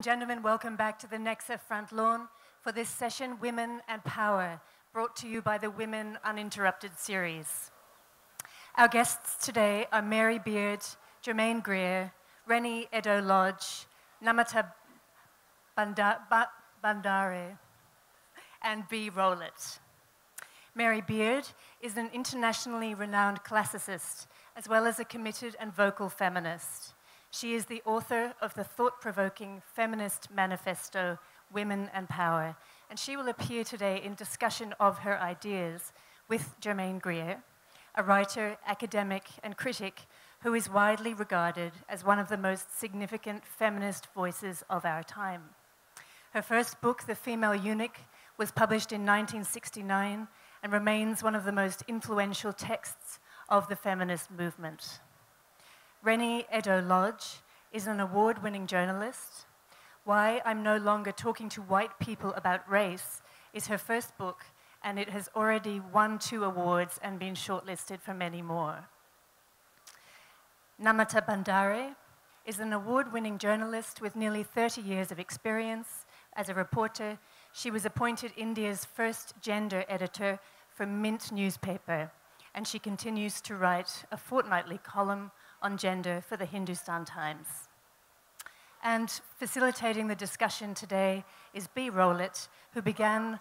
Gentlemen, welcome back to the Nexa front lawn for this session, Women and Power, brought to you by the Women Uninterrupted series. Our guests today are Mary Beard, Germaine Greer, Reni Eddo-Lodge, Namita Bhandare, and B. Rowlatt. Mary Beard is an internationally renowned classicist, as well as a committed and vocal feminist. She is the author of the thought-provoking feminist manifesto, Women and Power, and she will appear today in discussion of her ideas with Germaine Greer, a writer, academic, and critic who is widely regarded as one of the most significant feminist voices of our time. Her first book, The Female Eunuch, was published in 1969 and remains one of the most influential texts of the feminist movement. Reni Eddo-Lodge is an award-winning journalist. Why I'm No Longer Talking to White People About Race is her first book, and it has already won 2 awards and been shortlisted for many more. Namita Bhandare is an award-winning journalist with nearly 30 years of experience. As a reporter, she was appointed India's first gender editor for Mint newspaper, and she continues to write a fortnightly column on gender for the Hindustan Times. And facilitating the discussion today is B. Rowlatt, who began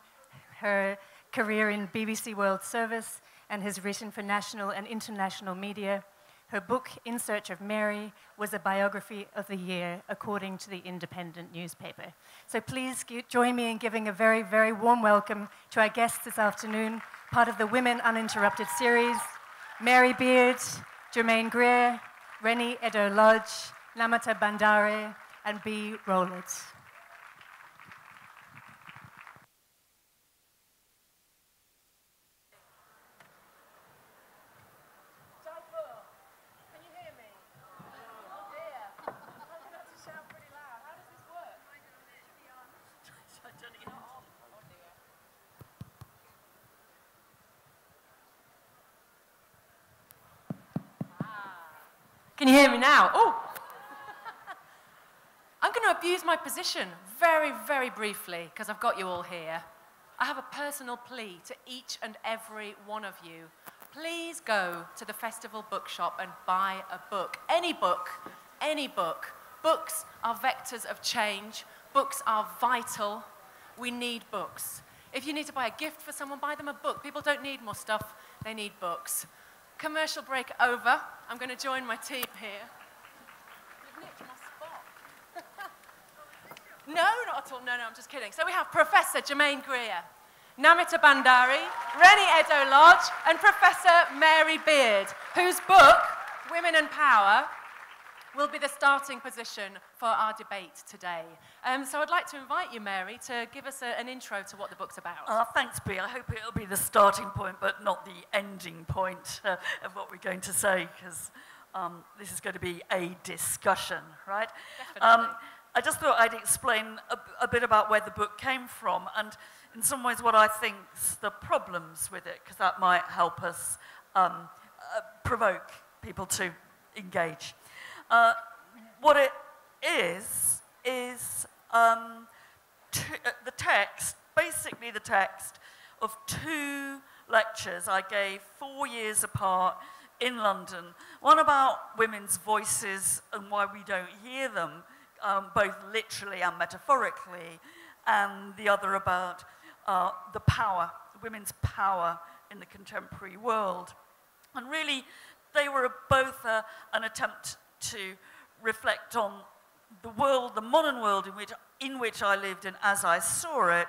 her career in BBC World Service and has written for national and international media. Her book, In Search of Mary, was a biography of the year, according to the Independent newspaper. So please join me in giving a very, very warm welcome to our guests this afternoon, part of the Women Uninterrupted series, Mary Beard, Germaine Greer, Reni Eddo-Lodge, Namita Bhandare, and B. Rowlatt. Jaipur, can you hear me? Oh dear, I'm going to have to shout pretty loud. How does this work? I don't know. Oh dear. Can you hear me now? Oh! I'm going to abuse my position very, very briefly, because I've got you all here. I have a personal plea to each and every one of you. Please go to the festival bookshop and buy a book. Any book, any book. Books are vectors of change. Books are vital. We need books. If you need to buy a gift for someone, buy them a book. People don't need more stuff, they need books. Commercial break over. I'm going to join my team here. You've nicked my spot. No, not at all. No, I'm just kidding. So we have Professor Germaine Greer, Namita Bhandare, Reni Eddo-Lodge, and Professor Mary Beard, whose book, Women and Power, will be the starting position for our debate today. So I'd like to invite you, Mary, to give us an intro to what the book's about. Thanks, Bea. I hope it'll be the starting point, but not the ending point of what we're going to say, because this is going to be a discussion, right? Definitely. I just thought I'd explain a bit about where the book came from, and in some ways what I think's the problems with it, because that might help us provoke people to engage. What it is the text, basically the text of 2 lectures I gave 4 years apart in London. One about women's voices and why we don't hear them, both literally and metaphorically, and the other about the power, women's power in the contemporary world. And really, they were both an attempt to reflect on the world, the modern world in which I lived and as I saw it,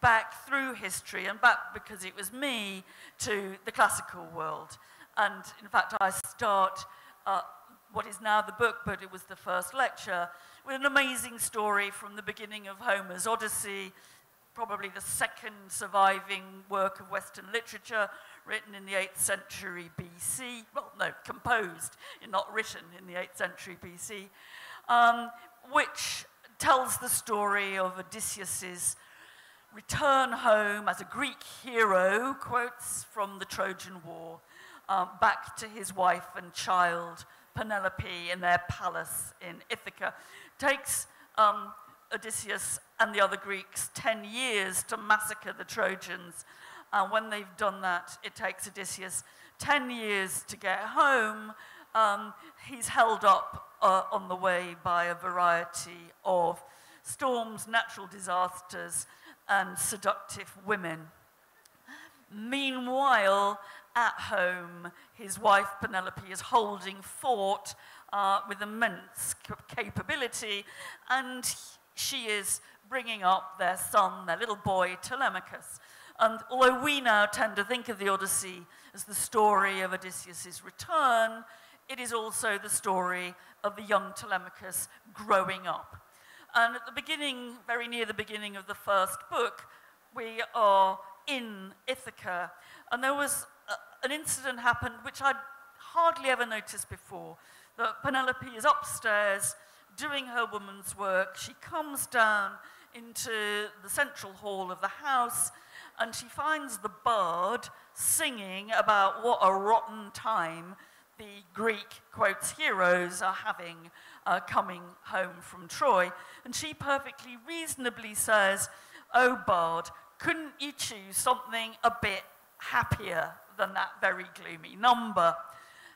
back through history and back, because it was me, to the classical world. And in fact, I start what is now the book, but it was the first lecture, with an amazing story from the beginning of Homer's Odyssey, probably the second surviving work of Western literature, written in the 8th century BC, well, no, composed, not written in the 8th century BC, which tells the story of Odysseus's return home as a Greek hero, quotes from the Trojan War, back to his wife and child, Penelope, in their palace in Ithaca. Takes Odysseus and the other Greeks 10 years to massacre the Trojans. When they've done that, it takes Odysseus 10 years to get home. He's held up on the way by a variety of storms, natural disasters, and seductive women. Meanwhile, at home, his wife Penelope is holding fort with immense capability, and she is bringing up their son, their little boy, Telemachus. And although we now tend to think of the Odyssey as the story of Odysseus' return, it is also the story of the young Telemachus growing up. And at the beginning, very near the beginning of the first book, we are in Ithaca, and there was an incident happened which I'd hardly ever noticed before, that Penelope is upstairs doing her woman's work. She comes down into the central hall of the house, and she finds the bard singing about what a rotten time the Greek, quotes, heroes are having coming home from Troy. And she perfectly reasonably says, "Oh, bard, couldn't you choose something a bit happier than that very gloomy number?"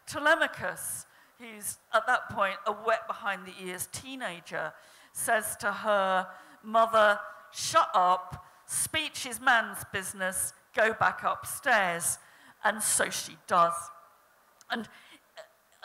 Telemachus, who's at that point a wet behind the ears teenager, says to her, "Mother, shut up, speech is man's business, go back upstairs." And so she does. And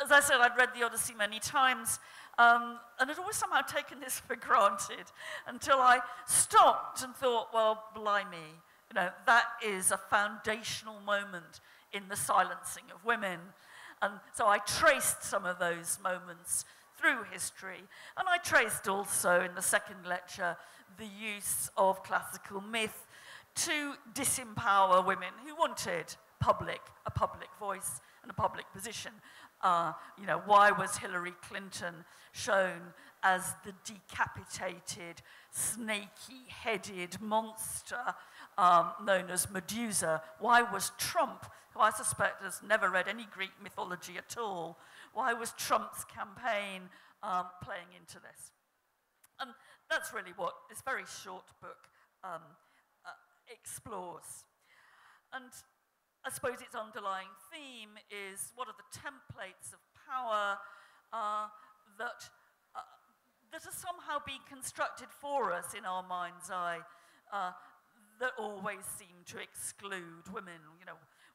as I said, I'd read the Odyssey many times, and I'd always somehow taken this for granted until I stopped and thought, well, blimey, that is a foundational moment in the silencing of women. And so I traced some of those moments through history, and I traced also in the second lecture the use of classical myth to disempower women who wanted a public voice and a public position. Why was Hillary Clinton shown as the decapitated, snaky-headed monster known as Medusa? Why was Trump, who I suspect has never read any Greek mythology at all, why was Trump's campaign playing into this? And that's really what this very short book explores. And I suppose its underlying theme is what are the templates of power that are somehow being constructed for us in our mind's eye that always seem to exclude women.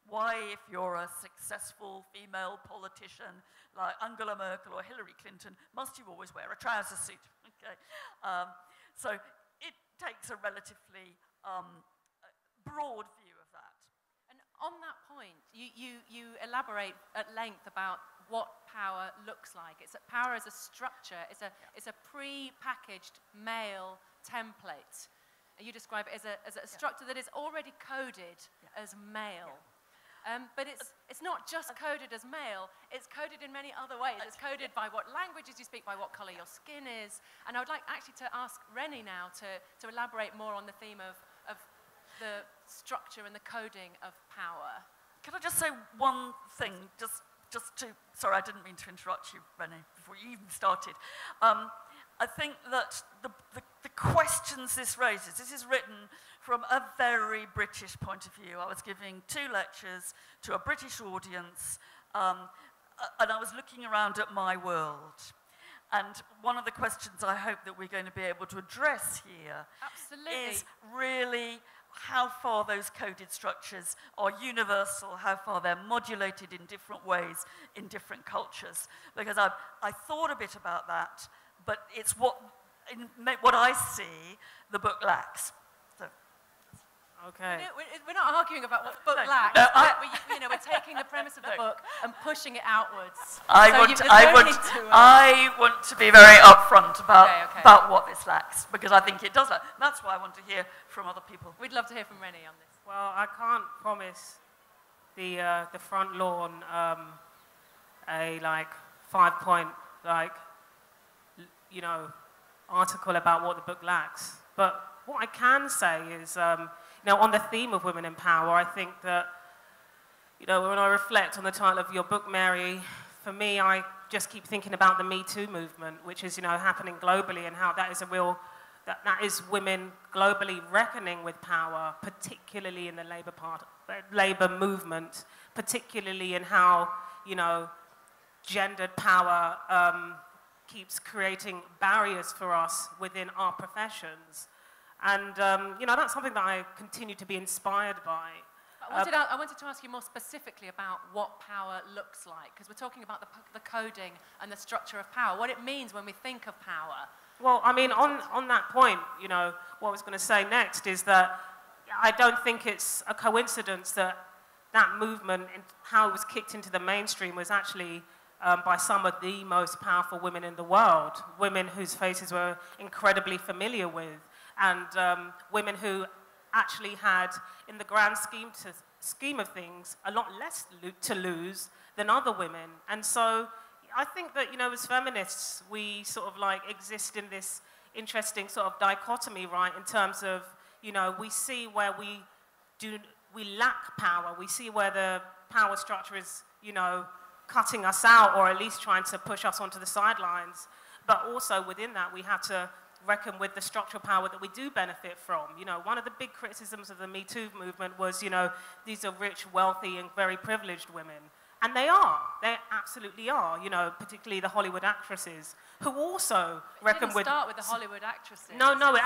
Why, if you're a successful female politician like Angela Merkel or Hillary Clinton, must you always wear a trouser suit? Okay, so it takes a relatively broad view of that. On that point, you elaborate at length about what power looks like. Power as a structure. It's a pre-packaged male template. And you describe it as a structure that is already coded as male. But it's not just coded as male. It's coded in many other ways. It's coded by what languages you speak, by what color your skin is. And I would like actually to ask Reni now to elaborate more on the theme of the structure and the coding of power. Can I just say one thing, just to, sorry, I didn't mean to interrupt you, Reni, before you even started. I think that the questions this raises, this is written from a very British point of view. I was giving 2 lectures to a British audience, and I was looking around at my world. And one of the questions I hope that we're going to be able to address here is really how far those coded structures are universal, how far they're modulated in different ways in different cultures. Because I thought a bit about that, but it's what I see the book lacks. So. Okay. We're not arguing about what the book lacks. No, we're taking the premise of the book and pushing it outwards. I want to be very upfront about what this lacks, because I think it does lack. That's why I want to hear from other people. We'd love to hear from Reni on this. Well, I can't promise the front lawn a 5-point article about what the book lacks. But what I can say is, on the theme of women in power, I think that, when I reflect on the title of your book, Mary, for me, I just keep thinking about the Me Too movement, which is, happening globally, and how that is a real that is women globally reckoning with power, particularly in the labor movement, particularly in how, you know, gendered power keeps creating barriers for us within our professions. And, you know, that's something that I continue to be inspired by. I wanted to ask you more specifically about what power looks like, because we're talking about the coding and the structure of power, what it means when we think of power. Well, I mean, on that point, you know, what I was going to say next is that I don't think it's a coincidence that that movement, and how it was kicked into the mainstream, was actually by some of the most powerful women in the world, women whose faces we're incredibly familiar with, and women who actually had, in the grand scheme of things, a lot less to lose than other women. And so I think that, you know, as feminists, we sort of like exist in this interesting sort of dichotomy, right, in terms of, you know, we see where we lack power, we see where the power structure is, you know, cutting us out, or at least trying to push us onto the sidelines. But also within that, we have to reckon with the structural power that we do benefit from. You know, one of the big criticisms of the Me Too movement was, you know, these are rich, wealthy, and very privileged women. And they absolutely are, you know, particularly the Hollywood actresses, who also reckon with... It didn't start with the Hollywood actresses. No, it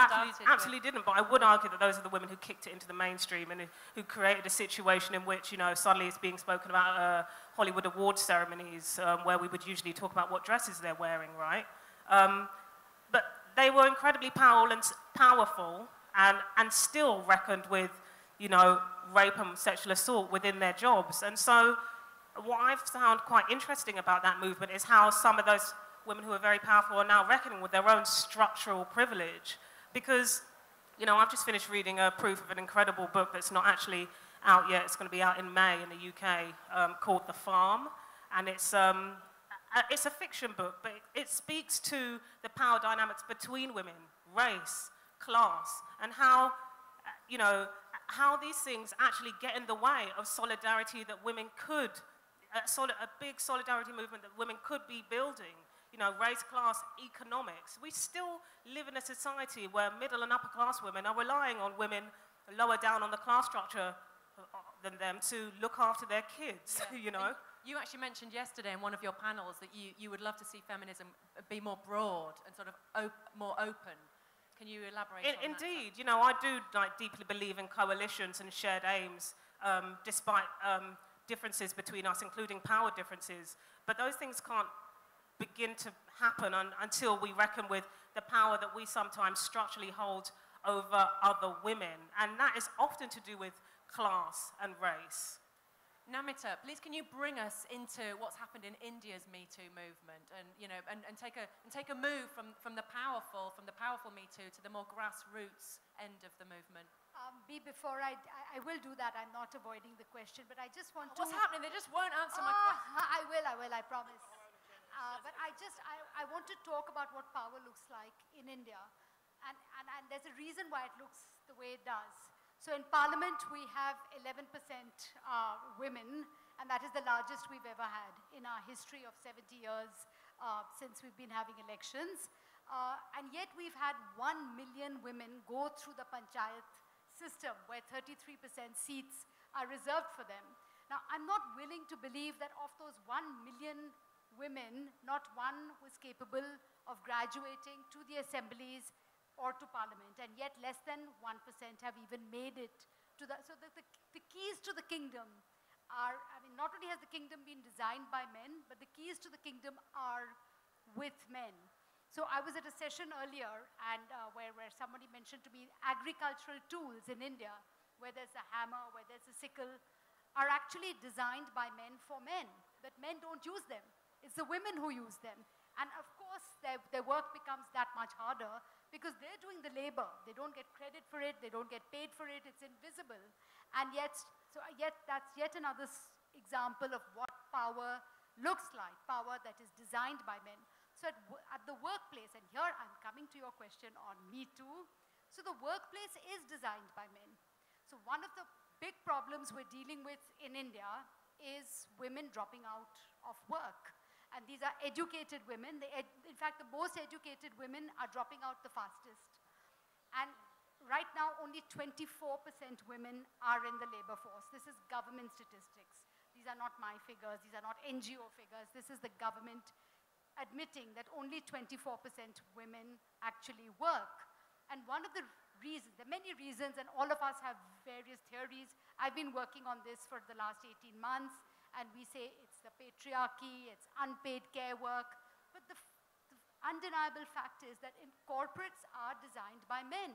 absolutely didn't, but I would argue that those are the women who kicked it into the mainstream and who created a situation in which, you know, suddenly it's being spoken about Hollywood award ceremonies, where we would usually talk about what dresses they're wearing, right? But they were incredibly powerful and still reckoned with, you know, rape and sexual assault within their jobs. And so what I've found quite interesting about that movement is how some of those women who are very powerful are now reckoning with their own structural privilege. Because, you know, I've just finished reading a proof of an incredible book that's not actually out yet. It's going to be out in May in the UK, called The Farm. And it's a fiction book, but it speaks to the power dynamics between women, race, class, and how, you know, how these things actually get in the way of solidarity that women could, a big solidarity movement that women could be building. You know, race, class, economics. We still live in a society where middle and upper class women are relying on women lower down on the class structure than them to look after their kids, yeah. You know. You actually mentioned yesterday in one of your panels that you would love to see feminism be more broad and sort of more open. Can you elaborate on that? Indeed, you know, I do like deeply believe in coalitions and shared aims, despite differences between us, including power differences. But those things can't begin to happen until we reckon with the power that we sometimes structurally hold over other women. And that is often to do with class and race. Namita, please can you bring us into what's happened in India's Me Too movement, and you know, and take a move from the powerful Me Too to the more grassroots end of the movement. Before I will do that. I'm not avoiding the question, but I just want to. What's happening? They just won't answer my question. I will. I promise. But I want to talk about what power looks like in India, and there's a reason why it looks the way it does. So in Parliament, we have 11% women, and that is the largest we've ever had in our history of 70 years since we've been having elections. And yet we've had 1 million women go through the panchayat system, where 33% seats are reserved for them. Now, I'm not willing to believe that of those 1 million women, not one was capable of graduating to the assemblies or to Parliament, and yet less than 1% have even made it to the... So the keys to the kingdom are, I mean, not only has the kingdom been designed by men, but the keys to the kingdom are with men. So I was at a session earlier, and where somebody mentioned to me agricultural tools in India, where there's a hammer, where there's a sickle, are actually designed by men for men, but men don't use them. It's the women who use them. And of course, their work becomes that much harder because they're doing the labor. They don't get credit for it. They don't get paid for it. It's invisible. And yet that's yet another example of what power looks like, power that is designed by men. So at the workplace, and here I'm coming to your question on Me Too. So the workplace is designed by men. So one of the big problems we're dealing with in India is women dropping out of work. And these are educated women. In fact, the most educated women are dropping out the fastest. only 24% women are in the labor force. This is government statistics. These are not my figures. These are not NGO figures. This is the government admitting that only 24% women actually work. And one of the reasons, there are many reasons, and all of us have various theories. I've been working on this for the last 18 months, and we say it's the patriarchy, it's unpaid care work. But the undeniable fact is that corporates are designed by men.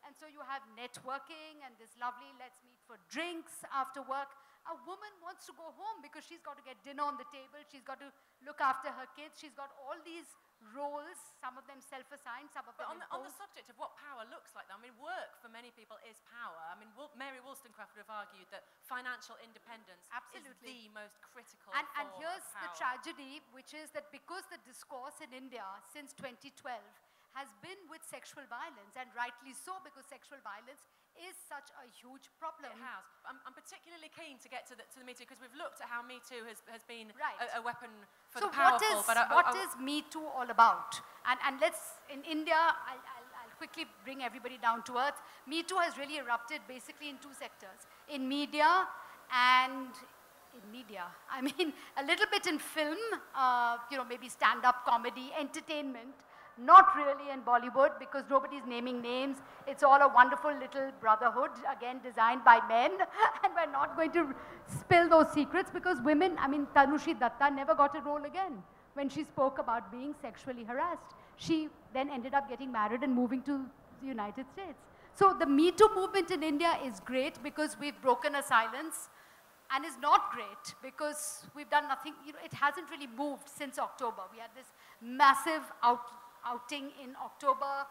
And so you have networking and this lovely let's meet for drinks after work. A woman wants to go home because she's got to get dinner on the table, she's got to look after her kids, she's got all these roles, some of them self-assigned, some of them on the subject of what power looks like, I mean, work for many people is power. I mean, Mary Wollstonecraft would have argued that financial independence is the most critical and form here's of power. the tragedy, which is that because the discourse in India since 2012 has been with sexual violence, and rightly so, because sexual violence is such a huge problem. It has. I'm particularly keen to get to the Me Too, because we've looked at how Me Too has been Right. a weapon for So the powerful. what is Me Too all about? And let's, in India, I'll quickly bring everybody down to earth. Me Too has really erupted basically in two sectors. In media and I mean, a little bit in film, maybe stand-up comedy, entertainment. Not really in Bollywood, because nobody's naming names. It's all a wonderful little brotherhood, again designed by men. And we're not going to spill those secrets, because women, I mean, Tanushi Datta never got a role again when she spoke about being sexually harassed. She then ended up getting married and moving to the United States. So the Me Too movement in India is great because we've broken a silence, and is not great because we've done nothing. It hasn't really moved since October. We had this massive outing in October.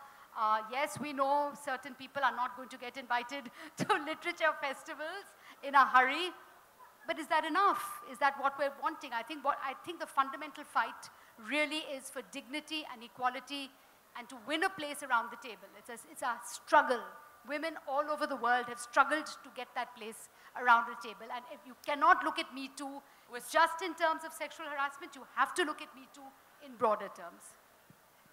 Yes, we know certain people are not going to get invited to literature festivals in a hurry, but is that enough? Is that what we're wanting? I think the fundamental fight really is for dignity and equality, and to win a place around the table. It's a struggle. Women all over the world have struggled to get that place around the table. And if you cannot look at Me Too just in terms of sexual harassment, you have to look at Me Too in broader terms.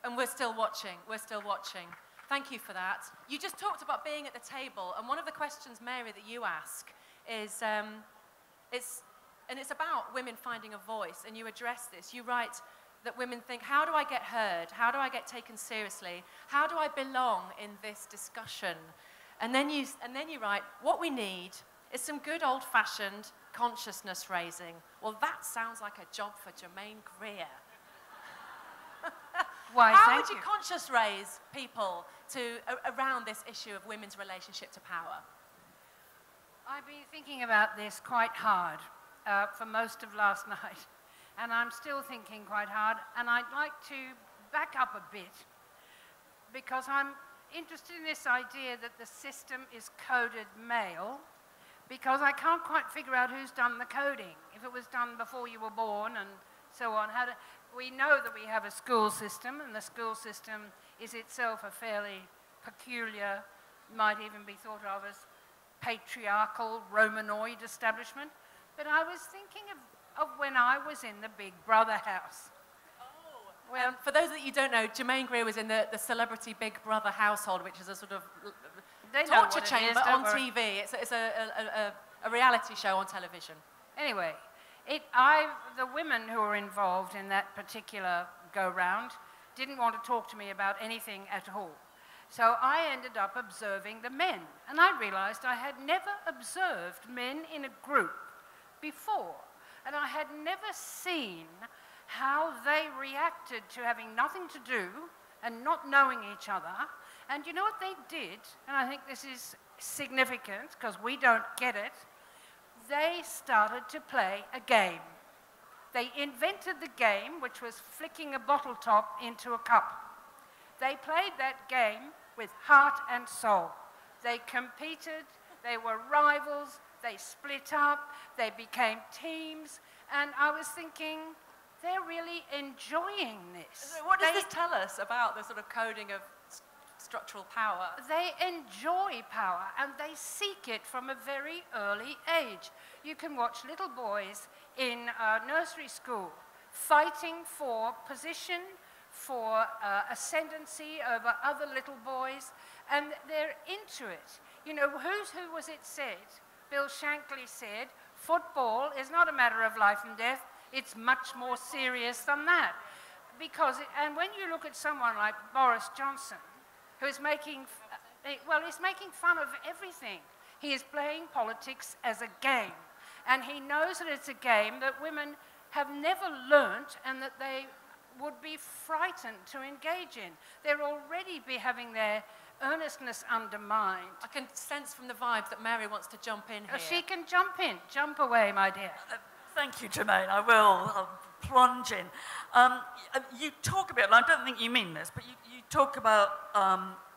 And we're still watching. We're still watching. Thank you for that. You just talked about being at the table, and one of the questions, Mary, that you ask is, it's about women finding a voice, and you address this. You write that women think, how do I get heard? How do I get taken seriously? How do I belong in this discussion? And then you write, what we need is some good old-fashioned consciousness raising. Well, that sounds like a job for Germaine Greer. Why, how would you conscious raise people around this issue of women's relationship to power? I've been thinking about this quite hard for most of last night, and I'm still thinking quite hard, and I'd like to back up a bit, because I'm interested in this idea that the system is coded male, because I can't quite figure out who's done the coding. If it was done before you were born and so on. We know that we have a school system, and the school system is itself a fairly peculiar, might even be thought of as patriarchal, Romanoid establishment. But I was thinking of when I was in the Big Brother house. Well, for those that you don't know, Germaine Greer was in the celebrity Big Brother household, which is a sort of torture chamber on TV. It's a reality show on television. Anyway, the women who were involved in that particular go-round didn't want to talk to me about anything at all. So I ended up observing the men, and I realized I had never observed men in a group before, and I had never seen how they reacted to having nothing to do and not knowing each other. And you know what they did? And I think this is significant because we don't get it. They started to play a game. They invented the game, which was flicking a bottle top into a cup. They played that game with heart and soul. They competed, they were rivals, they split up, they became teams, and I was thinking, they're really enjoying this. So what does this tell us about the sort of coding of structural power? They enjoy power, and they seek it from a very early age. You can watch little boys in nursery school fighting for position, for ascendancy over other little boys, and they're into it. You know, who was it said? Bill Shankly said, football is not a matter of life and death, it's much more serious than that. Because, and when you look at someone like Boris Johnson, who is making, well, he's making fun of everything. He is playing politics as a game. And he knows that it's a game that women have never learnt and that they would be frightened to engage in. They're already having their earnestness undermined. I can sense from the vibe that Mary wants to jump in here. She can jump in. Jump away, my dear. Thank you, Germaine. I will. I'll plunge in. You talk a bit, and I don't think you mean this, but you talk about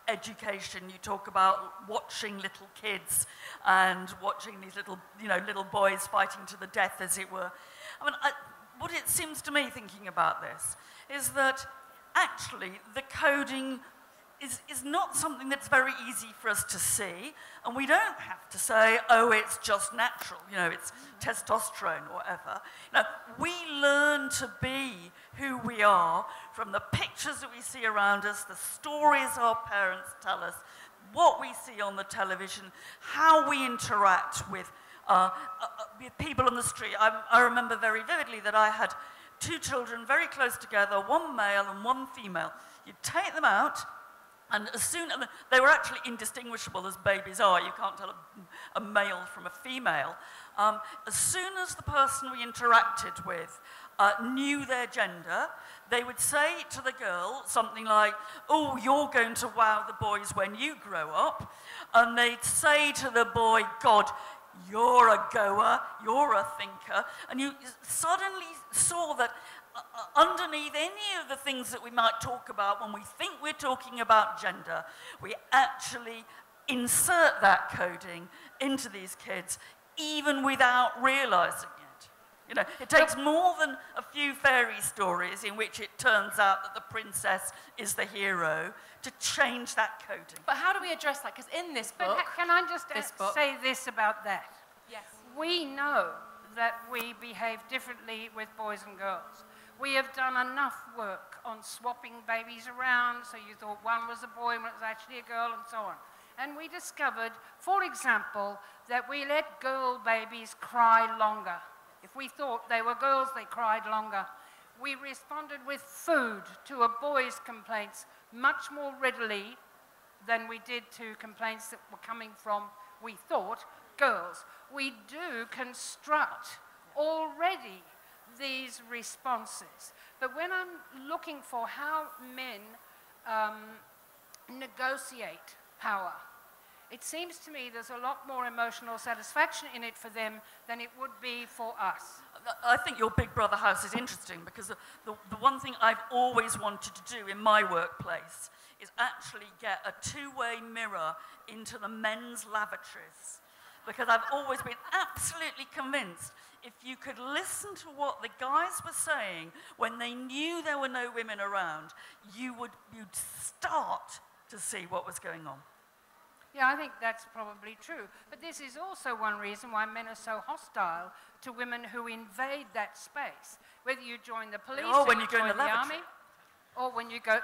education. You talk about watching little kids and watching these little boys fighting to the death, as it were. I mean, what it seems to me, thinking about this, is that actually the coding is not something that's very easy for us to see, and we don't have to say, oh, it's just natural, it's testosterone or whatever. We learn to be who we are from the pictures that we see around us, the stories our parents tell us, what we see on the television, how we interact with people on the street. I remember very vividly that I had 2 children very close together, one male and one female. You'd take them out, and they were actually indistinguishable as babies are. You can't tell a male from a female. As soon as the person we interacted with knew their gender, they would say to the girl something like, oh, you're going to wow the boys when you grow up. And they'd say to the boy, God, you're a goer, you're a thinker. And you suddenly saw that underneath any of the things that we might talk about when we think we're talking about gender, we actually insert that coding into these kids, even without realizing it. It takes more than a few fairy stories in which it turns out that the princess is the hero to change that coding. But how do we address that? Because in this book... But can I just say this about that? Yes. We know that we behave differently with boys and girls. We have done enough work on swapping babies around, so you thought one was a boy and it was actually a girl, and so on. And we discovered, for example, that we let girl babies cry longer. If we thought they were girls, they cried longer. We responded with food to a boy's complaints much more readily than we did to complaints that were coming from, we thought, girls. We do construct already these responses. But when I'm looking for how men negotiate power, it seems to me there's a lot more emotional satisfaction in it for them than it would be for us. I think your Big Brother house is interesting because the one thing I've always wanted to do in my workplace is actually get a 2-way mirror into the men's lavatories. Because I've always been absolutely convinced if you could listen to what the guys were saying when they knew there were no women around, you'd start to see what was going on. Yeah, I think that's probably true. But this is also one reason why men are so hostile to women who invade that space. Whether you join the police or when you go in the army, or when you go...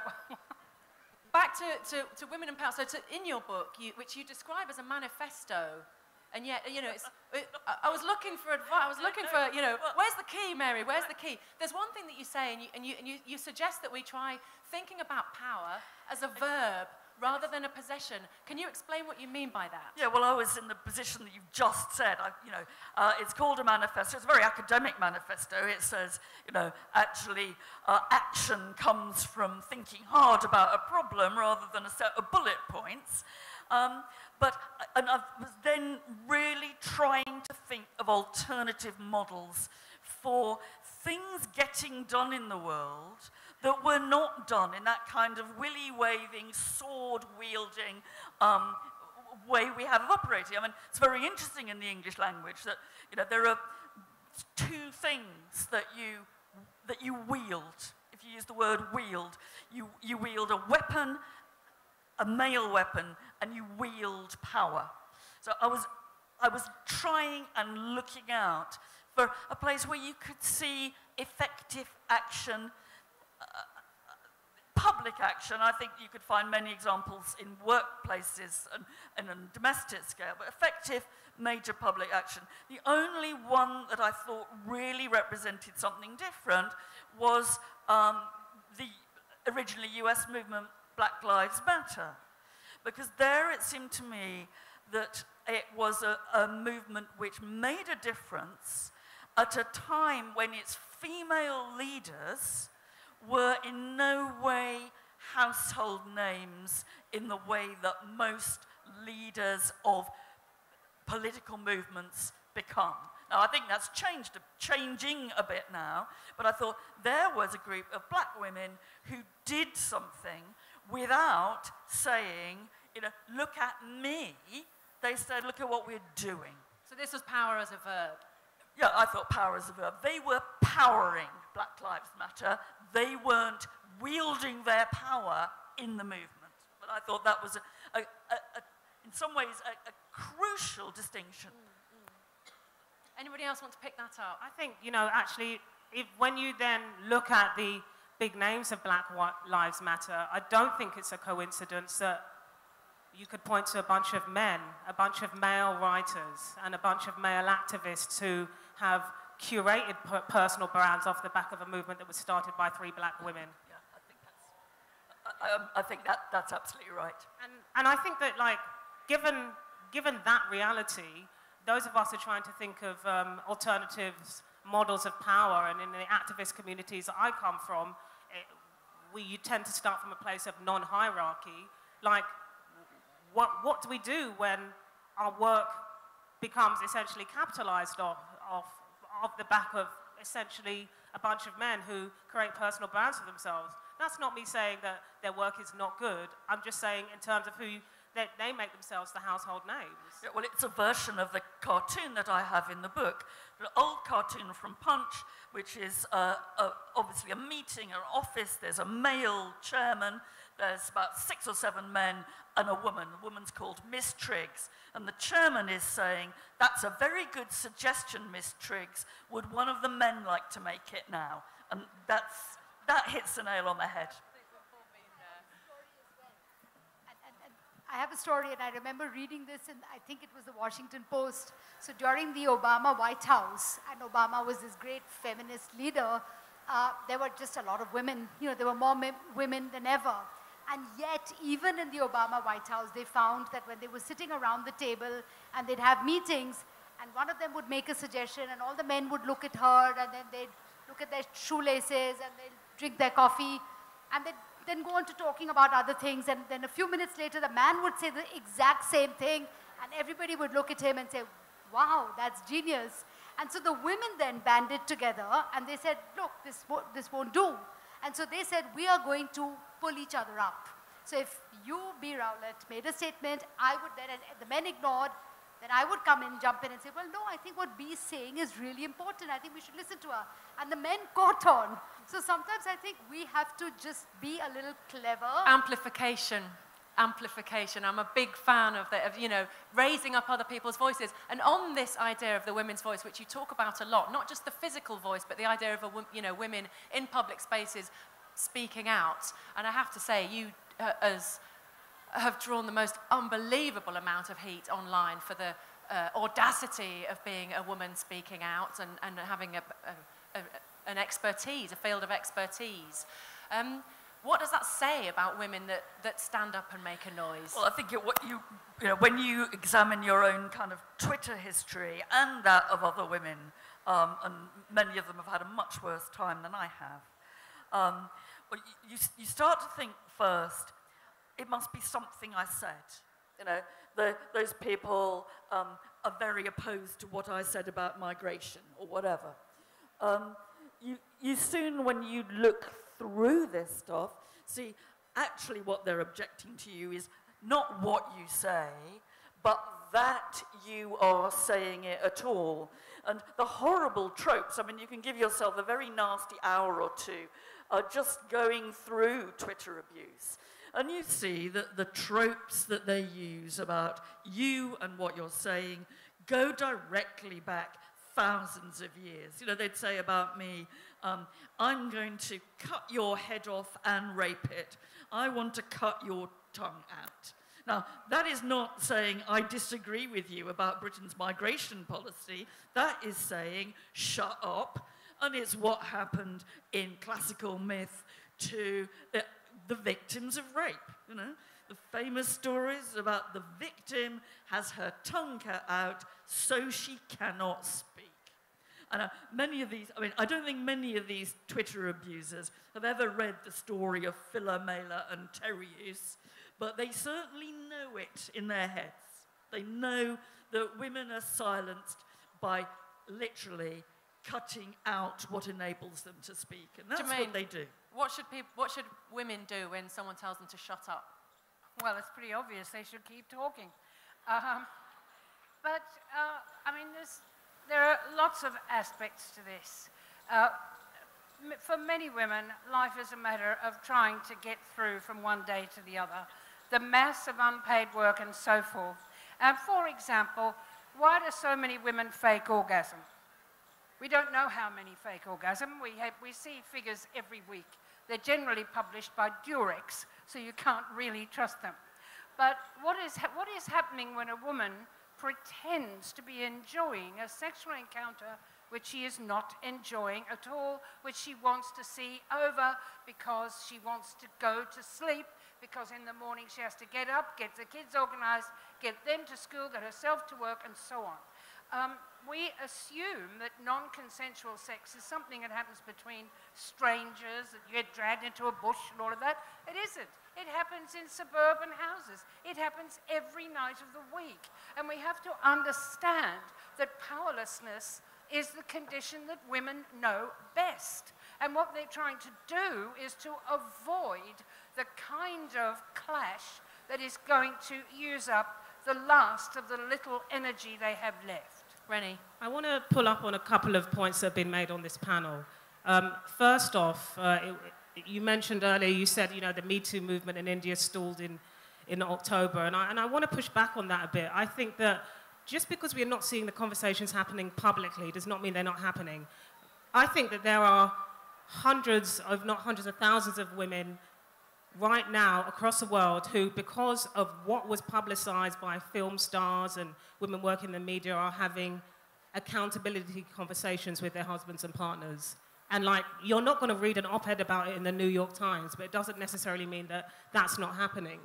Back to women in power. So in your book, which you describe as a manifesto, and yet, I was looking for advice. I was looking for, where's the key, Mary? Where's the key? There's one thing that you say, and you suggest that we try thinking about power as a verb rather than a possession. Can you explain what you mean by that? Yeah, well, I was in the position that you've just said. It's called a manifesto. It's a very academic manifesto. It says, actually, action comes from thinking hard about a problem rather than a set of bullet points. But I was then really trying to think of alternative models for things getting done in the world that were not done in that kind of willy-waving, sword-wielding way we have of operating. I mean, it's very interesting in the English language that there are 2 things that you wield. If you use the word wield, you wield a weapon, a male weapon, and you wield power. So I was trying and looking out for a place where you could see effective action public action, I think you could find many examples in workplaces and on domestic scale, but effective major public action. The only one that I thought really represented something different was the originally US movement, Black Lives Matter. Because there it seemed to me that it was a movement which made a difference at a time when its female leaders were in no way household names in the way that most leaders of political movements become. Now, I think that's changing a bit now, but I thought there was a group of black women who did something without saying, you know, look at me. They said, look at what we're doing. So this was power as a verb. Yeah, I thought power as a verb. They were powering Black Lives Matter. They weren't wielding their power in the movement. But I thought that was, in some ways, a crucial distinction. Anybody else want to pick that up? I think, you know, actually, when you then look at the big names of Black Lives Matter, I don't think it's a coincidence that you could point to a bunch of men, a bunch of male writers, and a bunch of male activists who have curated personal brands off the back of a movement that was started by 3 black women. Yeah, I think that's absolutely right. And I think that, like, given that reality, those of us who are trying to think of alternatives, models of power, and in the activist communities that I come from, you tend to start from a place of non-hierarchy. Like, what do we do when our work becomes essentially capitalized off the back of essentially a bunch of men who create personal brands for themselves? That's not me saying that their work is not good. I'm just saying in terms of who they make themselves the household names. Yeah, well, it's a version of the cartoon that I have in the book. The old cartoon from Punch, which is obviously a meeting, an office. There's a male chairman. There's about 6 or 7 men and a woman. The woman's called Miss Triggs. And the chairman is saying, that's a very good suggestion, Miss Triggs. Would one of the men like to make it now? And that hits the nail on the head. I have a story, and I remember reading this, and I think it was the Washington Post. So during the Obama White House, and Obama was this great feminist leader, there were just a lot of women. You know, there were more women than ever. And yet, even in the Obama White House, they found that when they were sitting around the table and they'd have meetings, and one of them would make a suggestion, and all the men would look at her, and then they'd look at their shoelaces, and they'd drink their coffee, and they'd then go on to talking about other things, and then a few minutes later, the man would say the exact same thing, and everybody would look at him and say, wow, that's genius. And so the women then banded together, and they said, look, this won't do. And so they said, we are going to pull each other up. So if you, B. Rowlatt, made a statement, I would then, and the men ignored, then I would come in, jump in and say, well, no, I think what B is saying is really important. I think we should listen to her. And the men caught on. So sometimes I think we have to just be a little clever. Amplification. Amplification. I'm a big fan of that, of, you know, raising up other people's voices. And on this idea of the women's voice, which you talk about a lot, not just the physical voice, but the idea of, women in public spaces speaking out. And I have to say, you have drawn the most unbelievable amount of heat online for the audacity of being a woman speaking out and having an expertise, a field of expertise. What does that say about women that stand up and make a noise? Well, I think when you examine your own kind of Twitter history and that of other women, and many of them have had a much worse time than I have, you start to think first, it must be something I said. You know, those people are very opposed to what I said about migration or whatever. You soon, when you look through this stuff, see actually what they're objecting to you is not what you say, but that you are saying it at all. And the horrible tropes, I mean, you can give yourself a very nasty hour or two just going through Twitter abuse. And you see that the tropes that they use about you and what you're saying go directly back thousands of years. You know, they'd say about me, I'm going to cut your head off and rape it. I want to cut your tongue out. Now, that is not saying I disagree with you about Britain's migration policy. That is saying, shut up. And it's what happened in classical myth to the victims of rape, you know. The famous stories about the victim has her tongue cut out so she cannot speak. And many of these, I mean, I don't think many of these Twitter abusers have ever read the story of Philomela and Tereus, but they certainly know it in their heads. They know that women are silenced by literally cutting out what enables them to speak. And that's Germaine, what they do. What should women do when someone tells them to shut up? Well, it's pretty obvious they should keep talking. But I mean, there are lots of aspects to this. For many women, life is a matter of trying to get through from one day to the other. The mass of unpaid work and so forth. For example, why do so many women fake orgasm? We don't know how many fake orgasm. We see figures every week. They're generally published by Durex, so you can't really trust them. But what is happening when a woman pretends to be enjoying a sexual encounter which she is not enjoying at all, which she wants to see over because she wants to go to sleep, because in the morning she has to get up, get the kids organized, get them to school, get herself to work, and so on. We assume that non-consensual sex is something that happens between strangers, that you get dragged into a bush and all of that. It isn't. It happens in suburban houses. It happens every night of the week. And we have to understand that powerlessness is the condition that women know best. And what they're trying to do is to avoid the kind of clash that is going to use up the last of the little energy they have left. Reni. I want to pull up on a couple of points that have been made on this panel. First off, you mentioned earlier, you said, you know, the Me Too movement in India stalled in October, and I want to push back on that a bit. I think that just because we are not seeing the conversations happening publicly does not mean they're not happening. I think that there are hundreds, if not hundreds of thousands of women right now across the world who, because of what was publicized by film stars and women working in the media, are having accountability conversations with their husbands and partners. And like, you're not going to read an op-ed about it in the New York Times, but it doesn't necessarily mean that that's not happening.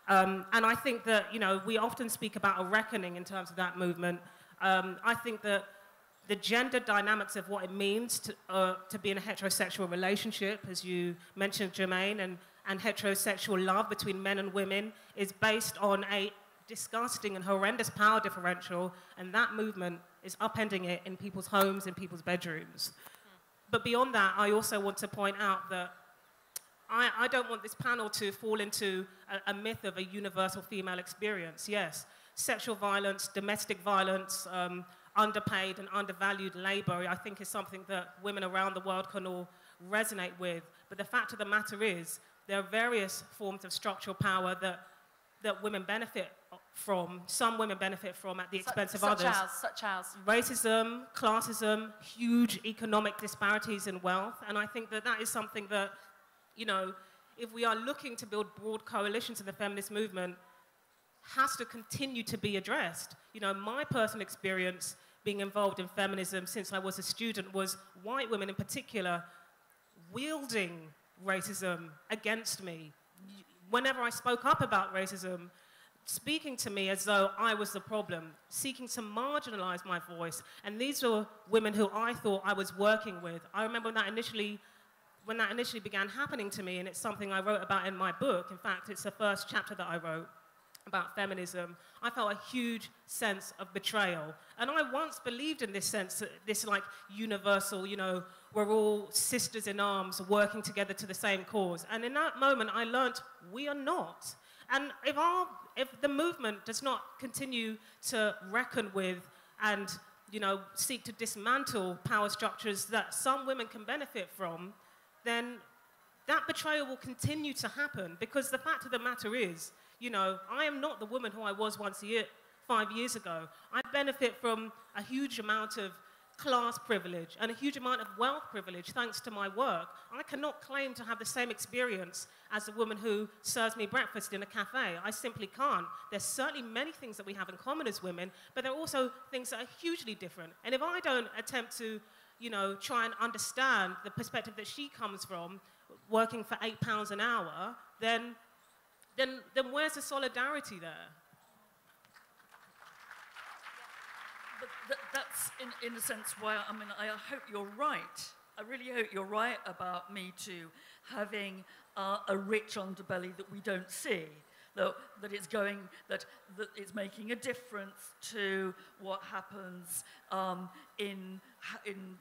And I think that, you know, we often speak about a reckoning in terms of that movement. I think that the gender dynamics of what it means to be in a heterosexual relationship, as you mentioned, Germaine, and heterosexual love between men and women is based on a disgusting and horrendous power differential, and that movement is upending it in people's homes, in people's bedrooms. But beyond that, I also want to point out that I don't want this panel to fall into a myth of a universal female experience. Yes, sexual violence, domestic violence, underpaid and undervalued labor, I think is something that women around the world can all resonate with. But the fact of the matter is, there are various forms of structural power that women benefit from. Some women benefit from at the expense of others. Such as? Racism, classism, huge economic disparities in wealth. And I think that that is something that, you know, if we are looking to build broad coalitions in the feminist movement, has to continue to be addressed. You know, my personal experience being involved in feminism since I was a student was white women in particular wielding racism against me. Whenever I spoke up about racism, speaking to me as though I was the problem, seeking to marginalize my voice. And these were women who I thought I was working with. I remember when that initially began happening to me, and it's something I wrote about in my book. In fact, it's the first chapter that I wrote about feminism. I felt a huge sense of betrayal. And I once believed in this sense, this like universal, you know, we're all sisters in arms working together to the same cause. And in that moment, I learned we are not. And if the movement does not continue to reckon with and, you know, seek to dismantle power structures that some women can benefit from, then that betrayal will continue to happen. Because the fact of the matter is, you know, I am not the woman who I was 5 years ago. I benefit from a huge amount of class privilege and a huge amount of wealth privilege thanks to my work. I cannot claim to have the same experience as the woman who serves me breakfast in a cafe. I simply can't. There's certainly many things that we have in common as women, but there are also things that are hugely different. And if I don't attempt to, try and understand the perspective that she comes from, working for £8 an hour, then where's the solidarity there? But that's, in a sense, why, I hope you're right. I really hope you're right about Me Too having a rich underbelly that we don't see, that it's making a difference to what happens in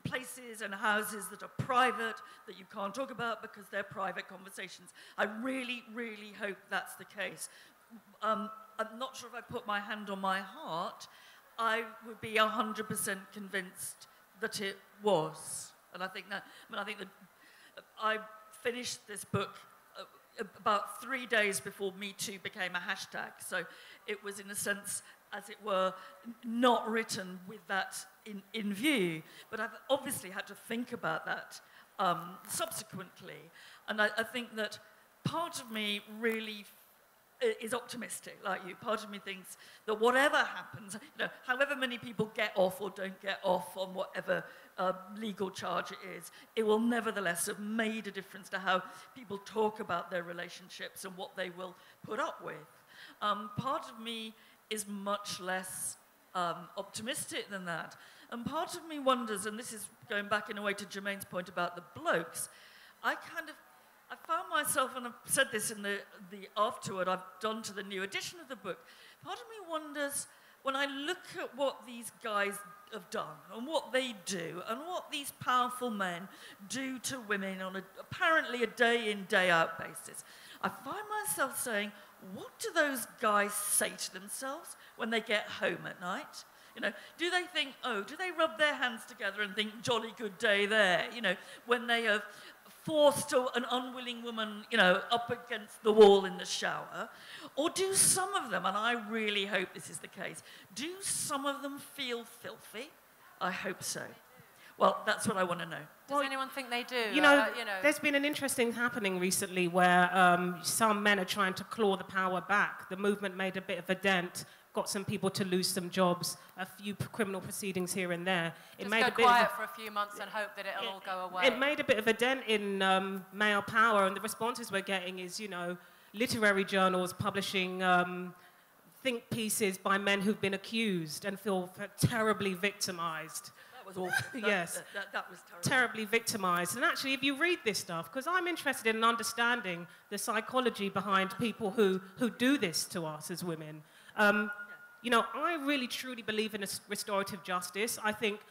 places and houses that are private, that you can't talk about because they're private conversations. I really, really hope that's the case. I'm not sure if I put my hand on my heart, I would be 100% convinced that it was. And I think that I finished this book about 3 days before Me Too became a hashtag. So it was, in a sense, as it were, not written with that in view. But I've obviously had to think about that subsequently. And I think that part of me really is optimistic, like you. Part of me thinks that whatever happens, however many people get off or don't get off on whatever legal charge it is, it will nevertheless have made a difference to how people talk about their relationships and what they will put up with. Part of me is much less optimistic than that. And part of me wonders, and this is going back in a way to Germaine's point about the blokes, I found myself, and I've said this in the afterword I've done to the new edition of the book, part of me wonders, when I look at what these guys have done and what they do and what these powerful men do to women on apparently a day-in, day-out basis, I find myself saying, what do those guys say to themselves when they get home at night? Do they think, do they rub their hands together and think, jolly good day there, when they have forced an unwilling woman, up against the wall in the shower? Or do some of them, and I really hope this is the case, do some of them feel filthy? I hope so. Well, that's what I want to know. Does anyone think they do? There's been an interesting happening recently where some men are trying to claw the power back. The movement made a bit of a dent, got some people to lose some jobs, a few criminal proceedings here and there. Just go quiet for a few months and hope that it'll all go away. It made a bit of a dent in male power, and the responses we're getting is, literary journals publishing think pieces by men who've been accused and feel terribly victimized. That was awful. Yes. That was terrible. Terribly victimized. And actually, if you read this stuff, because I'm interested in understanding the psychology behind people who do this to us as women, I really truly believe in restorative justice. I think,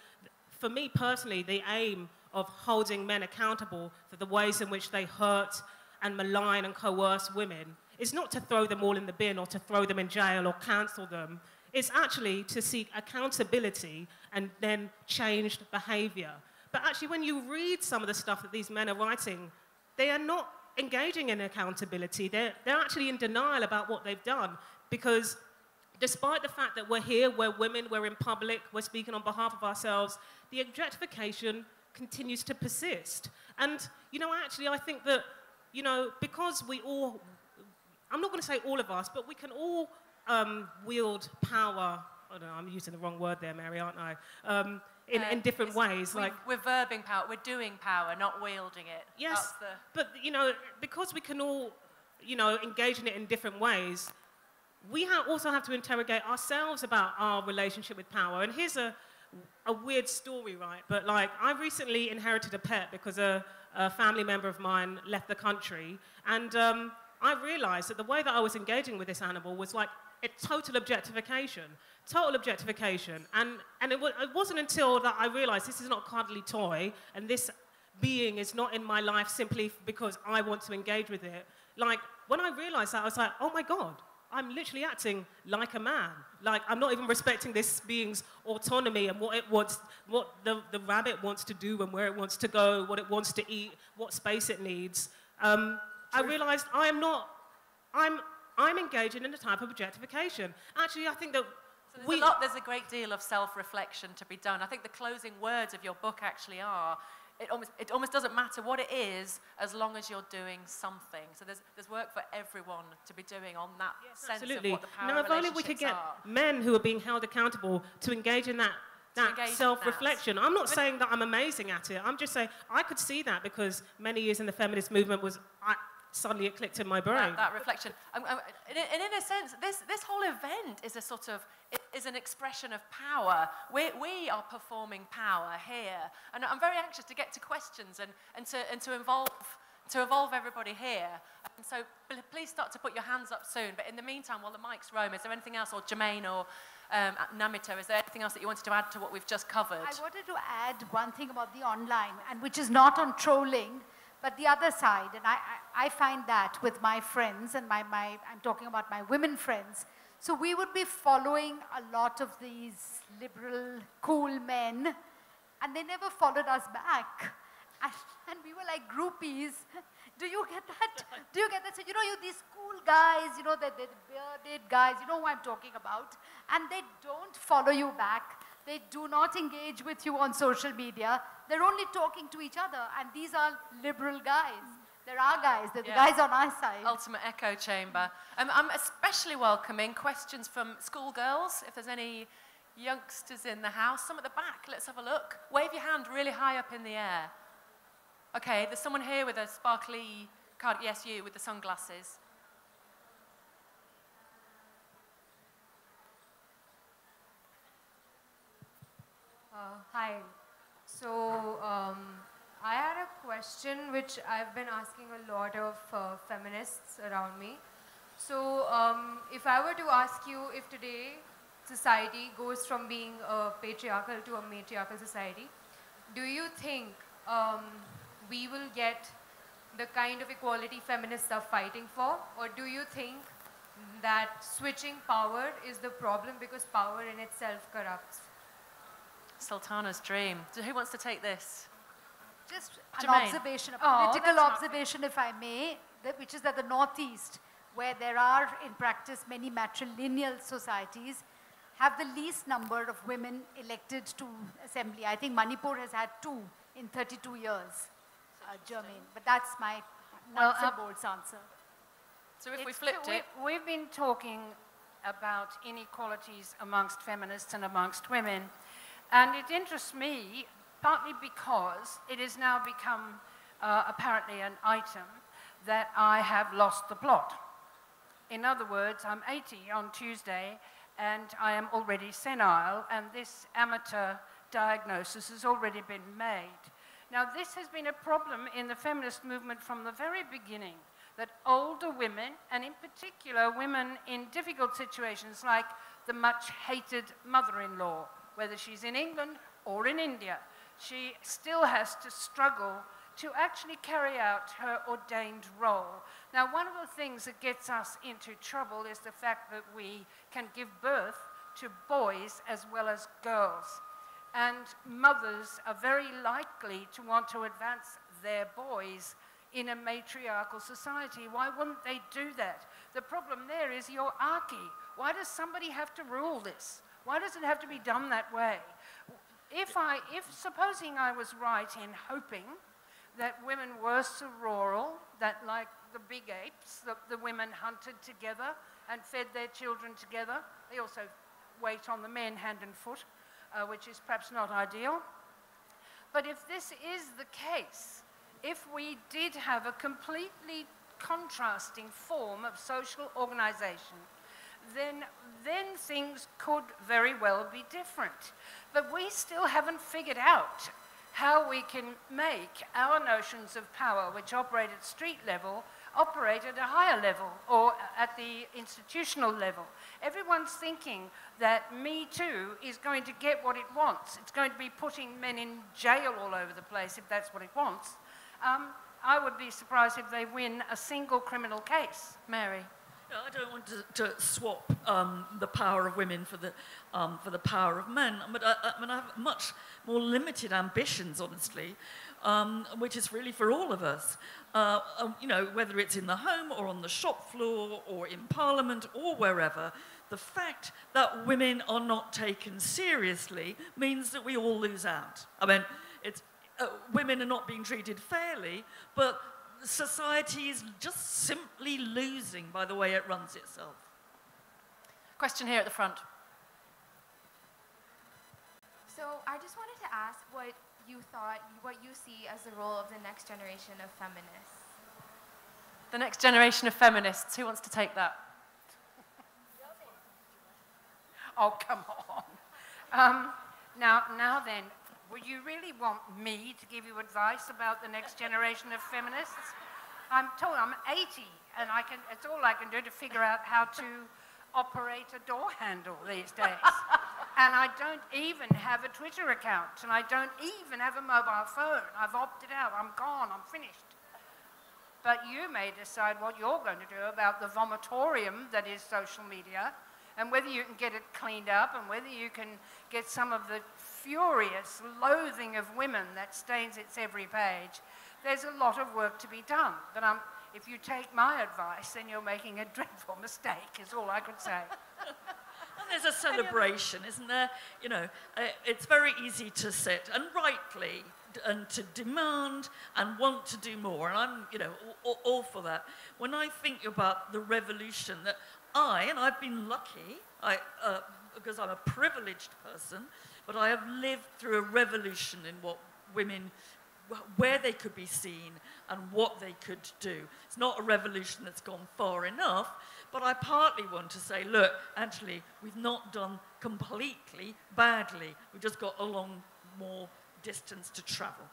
for me personally, the aim of holding men accountable for the ways in which they hurt and malign and coerce women is not to throw them all in the bin or to throw them in jail or cancel them. It's actually to seek accountability and then changed behavior. But actually, when you read some of the stuff that these men are writing, they are not engaging in accountability. They're actually in denial about what they've done, because despite the fact that we're here, we're women, we're in public, we're speaking on behalf of ourselves, the objectification continues to persist. And, actually, I think that, because we all, I'm not going to say all of us, but we can all wield power. I don't know, I'm using the wrong word there, Mary, aren't I? In different ways. We're verbing power, we're doing power, not wielding it. Yes, but, because we can all, engage in it in different ways, we also have to interrogate ourselves about our relationship with power. And here's a weird story, right? But I recently inherited a pet because a family member of mine left the country. And I realized that the way that I was engaging with this animal was a total objectification. Total objectification. And it wasn't until that I realized this is not a cuddly toy, and this being is not in my life simply because I want to engage with it. When I realized that, I was like, oh my God, I'm literally acting like a man. I'm not even respecting this being's autonomy and what it wants, what the rabbit wants to do and where it wants to go, what it wants to eat, what space it needs. I realized I'm engaging in a type of objectification. Actually, I think that So there's a great deal of self-reflection to be done. I think the closing words of your book actually are, it almost doesn't matter what it is as long as you're doing something. So there's work for everyone to be doing on that sense absolutely. of what the power Now, if only we could get men who are being held accountable to engage in that self-reflection. I'm not saying that I'm amazing at it. I'm just saying I could see that because many years in the feminist movement suddenly it clicked in my brain. That reflection. And in a sense, this whole event is a sort of, is an expression of power. We are performing power here. And I'm very anxious to get to questions and to involve everybody here. And so please start to put your hands up soon. But in the meantime, while the mics roam, is there anything else, or Germaine or Namita, is there anything else that you wanted to add to what we've just covered? I wanted to add one thing about the online, and which is not on trolling, but the other side. And I find that with my friends, and I'm talking about my women friends. So we would be following a lot of these liberal, cool men, and they never followed us back. And we were like groupies. Do you get that? Do you get that? So, you know, these cool guys, you know, the bearded guys, you know who I'm talking about. And they don't follow you back. They do not engage with you on social media. They're only talking to each other. And these are liberal guys. They're our guys. They're the guys on our side. Ultimate echo chamber. I'm especially welcoming questions from schoolgirls. If there's any youngsters in the house, some at the back, let's have a look. Wave your hand really high up in the air. Okay, there's someone here with a sparkly card. Yes, you with the sunglasses. Hi. So I had a question which I've been asking a lot of feminists around me. So if I were to ask you if today society goes from being a patriarchal to a matriarchal society, do you think we will get the kind of equality feminists are fighting for? Or do you think that switching power is the problem because power in itself corrupts? Sultana's dream. So who wants to take this? Just Germaine. an observation, a political observation, if I may, which is that the Northeast, where there are in practice many matrilineal societies, have the least number of women elected to assembly. I think Manipur has had 2 in 32 years. Germaine, but that's my nuts and bolts answer. So if we flipped it... We've been talking about inequalities amongst feminists and amongst women, and it interests me partly because it has now become apparently an item that I have lost the plot. In other words, I'm 80 on Tuesday, and I am already senile, and this amateur diagnosis has already been made. Now, this has been a problem in the feminist movement from the very beginning, that older women, and in particular women in difficult situations like the much-hated mother-in-law, whether she's in England or in India, she still has to struggle to actually carry out her ordained role. Now, one of the things that gets us into trouble is the fact that we can give birth to boys as well as girls. And mothers are very likely to want to advance their boys in a matriarchal society. Why wouldn't they do that? The problem there is hierarchy. Why does somebody have to rule this? Why does it have to be done that way? Supposing I was right in hoping that women were sororal, that like the big apes, the women hunted together and fed their children together. They also wait on the men hand and foot, which is perhaps not ideal. But if this is the case, if we did have a completely contrasting form of social organization, then things could very well be different. But we still haven't figured out how we can make our notions of power, which operate at street level, operate at a higher level or at the institutional level. Everyone's thinking that Me Too is going to get what it wants. It's going to be putting men in jail all over the place if that's what it wants. I would be surprised if they win a single criminal case. Mary. I don't want to swap the power of women for the power of men, but I have much more limited ambitions, honestly, which is really for all of us. You know, whether it's in the home or on the shop floor or in Parliament or wherever, the fact that women are not taken seriously means that we all lose out. I mean, it's, women are not being treated fairly, but society is just simply losing by the way it runs itself. Question here at the front. So I just wanted to ask what you see as the role of the next generation of feminists. The next generation of feminists. Who wants to take that? Oh, come on. Now then, would you really want me to give you advice about the next generation of feminists? I'm told I'm 80, and it's all I can do to figure out how to operate a door handle these days. And I don't even have a Twitter account, and I don't even have a mobile phone. I've opted out. I'm gone. I'm finished. But you may decide what you're going to do about the vomitorium that is social media, and whether you can get it cleaned up, and whether you can get some of the furious loathing of women that stains its every page. There's a lot of work to be done. But if you take my advice, then you're making a dreadful mistake, is all I could say. And there's a celebration, isn't there? You know, it's very easy to sit, and rightly, and to demand and want to do more. And I'm, you know, all for that. When I think about the revolution that I've been lucky, because I'm a privileged person, but I have lived through a revolution in what women, where they could be seen and what they could do. It's not a revolution that's gone far enough, but I partly want to say, look, actually, we've not done completely badly. We've just got a long more distance to travel.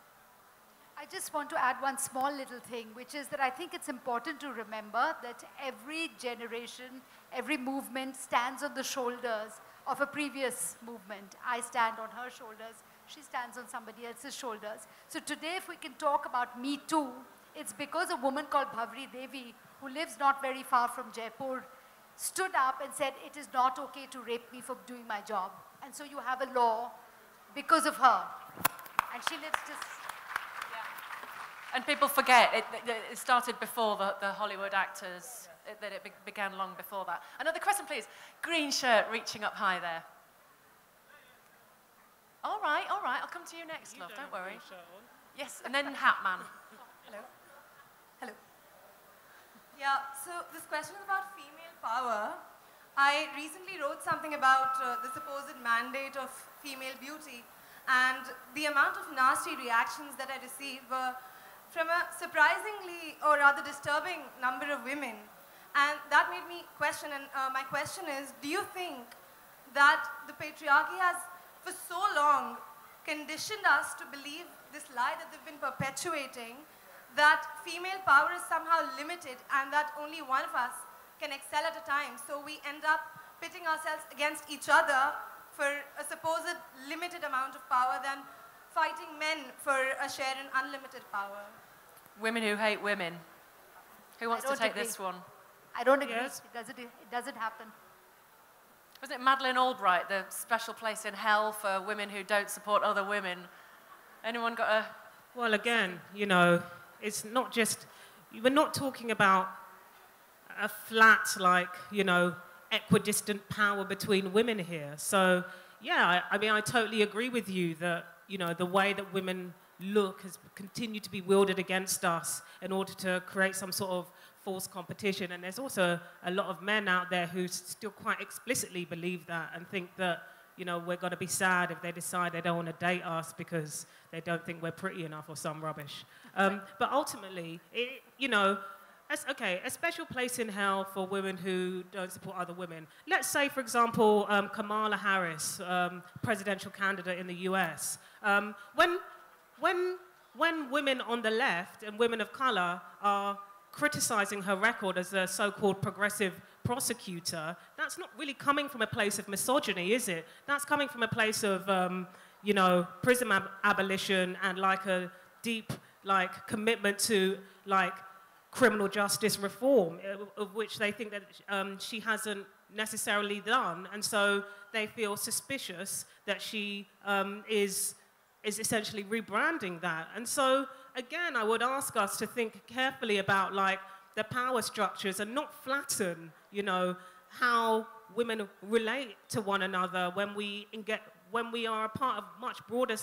I just want to add one small little thing, which is that I think it's important to remember that every generation, every movement stands on the shoulders of a previous movement. I stand on her shoulders, she stands on somebody else's shoulders. So today, if we can talk about Me Too, it's because a woman called Bhavri Devi, who lives not very far from Jaipur, stood up and said, it is not okay to rape me for doing my job. And so you have a law because of her. And she lives just... And people forget, it started before the Hollywood actors, that it began long before that. Another question, please. Green shirt reaching up high there. All right, I'll come to you next, love, don't worry. Yes, and then Hat Man. Hello. Hello. Yeah, so this question is about female power. I recently wrote something about the supposed mandate of female beauty, and the amount of nasty reactions that I received were from a surprisingly, or rather disturbing, number of women. And that made me question, and my question is, do you think that the patriarchy has, for so long, conditioned us to believe this lie that they've been perpetuating, that female power is somehow limited and that only one of us can excel at a time? So we end up pitting ourselves against each other for a supposed limited amount of power than fighting men for a share in unlimited power. Women who hate women. Who wants to take this one? I don't agree. Yes. It doesn't happen. Wasn't it Madeleine Albright, the special place in hell for women who don't support other women? Anyone got a... Well, again, you know, it's not just... We're not talking about a flat, like, you know, equidistant power between women here. So, yeah, I mean, I totally agree with you that, you know, the way that women look has continued to be wielded against us in order to create some sort of false competition. And there's also a lot of men out there who still quite explicitly believe that and think that, you know, we're going to be sad if they decide they don't want to date us because they don't think we're pretty enough or some rubbish. But ultimately, you know, a special place in hell for women who don't support other women. Let's say, for example, Kamala Harris, presidential candidate in the US. When women on the left and women of color are criticizing her record as a so-called progressive prosecutor, that's not really coming from a place of misogyny, is it? That's coming from a place of, you know, prison abolition and like a deep, like, commitment to, like, criminal justice reform, of which they think that she hasn't necessarily done, and so they feel suspicious that she is essentially rebranding that. And so, again, I would ask us to think carefully about, like, the power structures and not flatten, you know, how women relate to one another when we are a part of much broader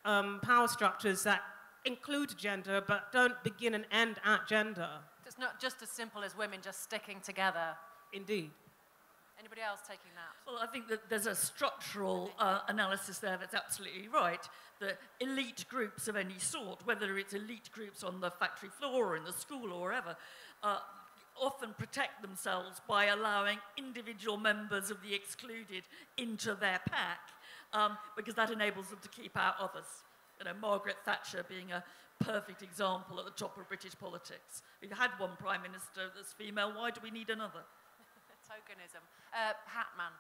power structures that include gender but don't begin and end at gender. It's not just as simple as women just sticking together. Indeed. Anybody else taking that? Well, I think that there's a structural analysis there that's absolutely right. The elite groups of any sort, whether it's elite groups on the factory floor or in the school or wherever, often protect themselves by allowing individual members of the excluded into their pack, because that enables them to keep out others. You know, Margaret Thatcher being a perfect example at the top of British politics. We've had one prime minister that's female, why do we need another? Tokenism. Hatman.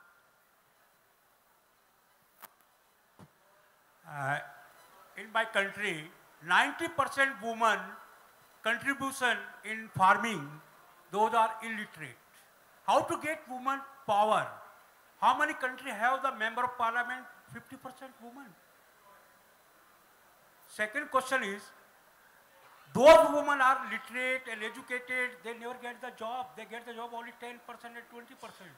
In my country, 90% women contribution in farming, those are illiterate. How to get women power? How many countries have the member of parliament? 50% women. Second question is, those women are literate and educated, they never get the job. They get the job only 10% and 20%.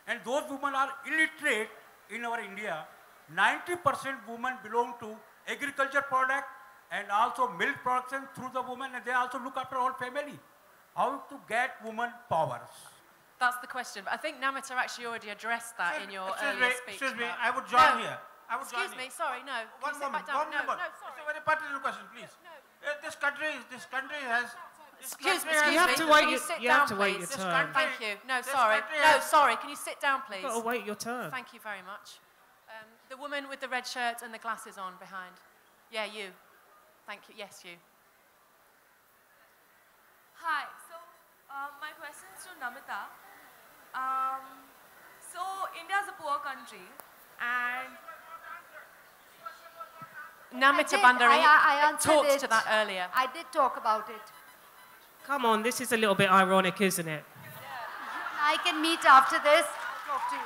And those women are illiterate in our India. 90% women belong to agriculture product and also milk production through the women, and they also look after our family. How to get women powers? That's the question. But I think Namita actually already addressed that in your earlier speech. Excuse me, I would join here. Excuse me, sorry, no. One moment, No, sorry. It's a very pertinent question, please. No. This country has... Excuse me, you have to wait. You have to wait your please? turn. Thank you. No, sorry. No, sorry. Can you sit down, please? You've got to wait your turn. Thank you very much. The woman with the red shirt and the glasses on behind. Yeah, you. Thank you. Yes, you. Hi. So, my question is to Namita. So, India is a poor country, and Namita Bhandare talked to that earlier. I did talk about it. Come on, this is a little bit ironic, isn't it? I can meet after this. I'll talk to you.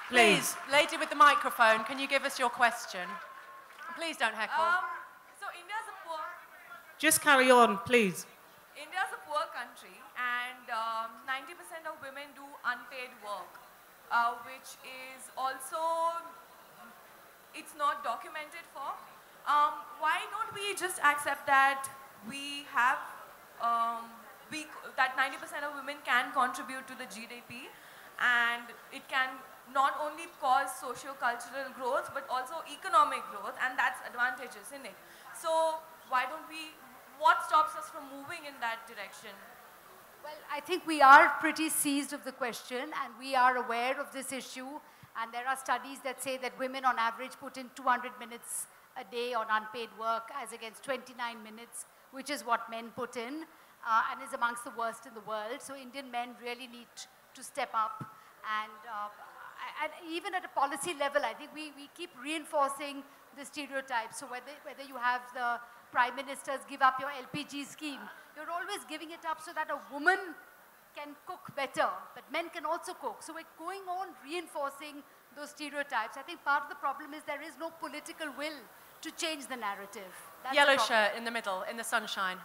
Please, lady with the microphone, can you give us your question? Please don't heckle. So India's a poor... Just carry on, please. India's a poor country, and 90% of women do unpaid work, which is also, it's not documented for. Why don't we just accept that we have, that 90% of women can contribute to the GDP, and it can not only cause socio-cultural growth, but also economic growth, and that's advantageous in it. So why don't we, what stops us from moving in that direction? Well, I think we are pretty seized of the question, and we are aware of this issue, and there are studies that say that women on average put in 200 minutes a day on unpaid work as against 29 minutes, which is what men put in, and is amongst the worst in the world. So Indian men really need to step up, and even at a policy level, I think we keep reinforcing the stereotypes. So whether you have the prime ministers give up your LPG scheme, you're always giving it up so that a woman can cook better, but men can also cook. So we're going on reinforcing those stereotypes. I think part of the problem is there is no political will to change the narrative. That's Yellow shirt in the middle, in the sunshine.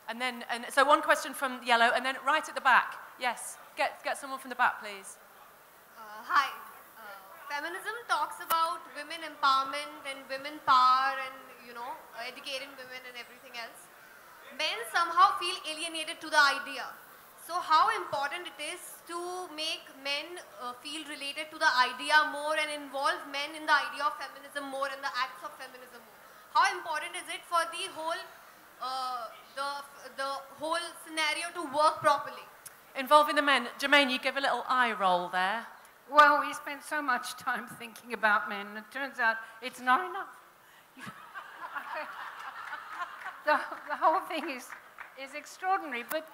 And so one question from yellow, and then right at the back. Yes, get someone from the back, please. Hi. Feminism talks about women empowerment and women power and, you know, educating women and everything else. Men somehow feel alienated to the idea. So how important it is to make men feel related to the idea more and involve men in the idea of feminism more and the acts of feminism more? How important is it for the whole, the whole scenario to work properly? Involving the men. Germaine, you give a little eye roll there. Well, we spend so much time thinking about men, and it turns out it's not enough. The whole thing is extraordinary, but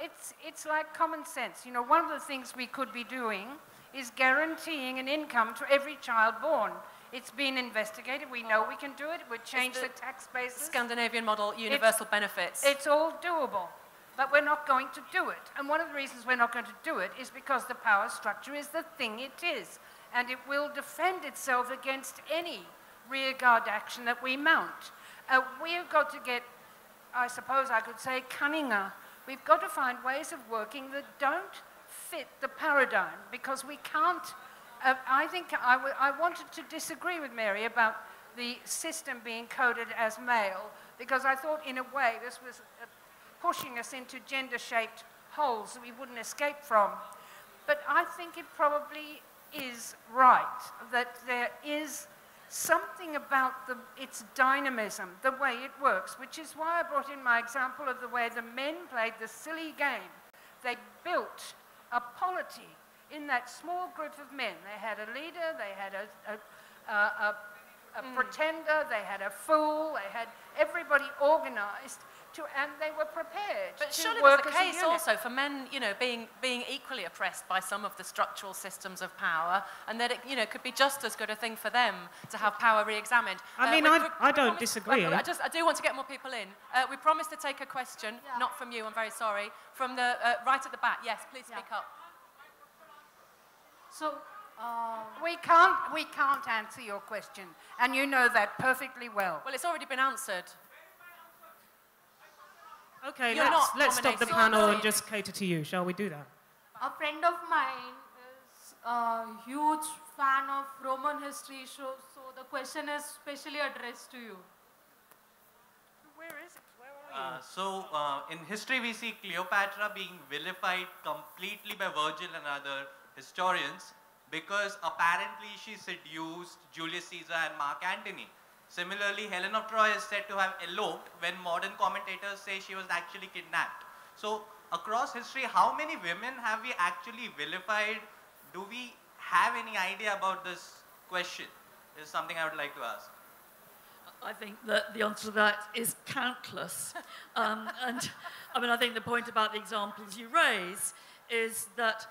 it's like common sense. You know, one of the things we could be doing is guaranteeing an income to every child born. It's been investigated. We know we can do it. We'd change the tax basis. Scandinavian model, universal benefits. It's all doable, but we're not going to do it. And one of the reasons we're not going to do it is because the power structure is the thing it is, and it will defend itself against any rearguard action that we mount. We've got to get, I suppose I could say, cunninger. We've got to find ways of working that don't fit the paradigm, because we can't. I think I wanted to disagree with Mary about the system being coded as male, because I thought in a way this was pushing us into gender-shaped holes that we wouldn't escape from. But I think it probably is right that there is something about its dynamism, the way it works, which is why I brought in my example of the way the men played the silly game. They built a polity in that small group of men. They had a leader, they had a pretender, they had a fool, they had everybody organized, and they were prepared but to surely work there's as a case also for men, being equally oppressed by some of the structural systems of power, and that it, could be just as good a thing for them to have power re-examined. I don't disagree. I do want to get more people in. We promised to take a question, not from you, I'm very sorry, from the right at the back. Yes, please speak up. So we can't answer your question, and you know that perfectly well. Well, it's already been answered. Okay, let's stop the panel and just cater to you. Shall we do that? A friend of mine is a huge fan of Roman history, so the question is specially addressed to you. Where is it? Where are you? In history, we see Cleopatra being vilified completely by Virgil and other historians because apparently she seduced Julius Caesar and Mark Antony. Similarly, Helen of Troy is said to have eloped when modern commentators say she was actually kidnapped. So across history, how many women have we actually vilified? Do we have any idea about this question? This is something I would like to ask. I think that the answer to that is countless. And I think the point about the examples you raise is that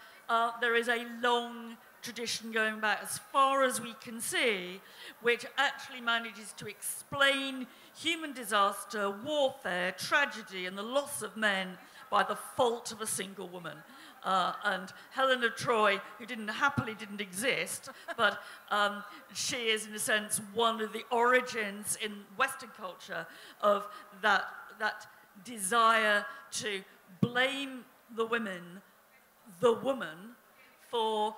there is a long tradition going back as far as we can see, which actually manages to explain human disaster, warfare, tragedy, and the loss of men by the fault of a single woman. And Helen of Troy, who happily didn't exist, but she is, in a sense, one of the origins in Western culture of that desire to blame the woman, for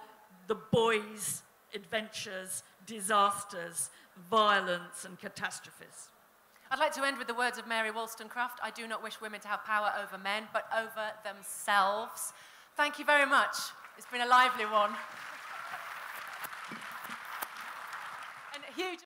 the boys' adventures, disasters, violence, and catastrophes. I'd like to end with the words of Mary Wollstonecraft. I do not wish women to have power over men, but over themselves. Thank you very much. It's been a lively one. And a huge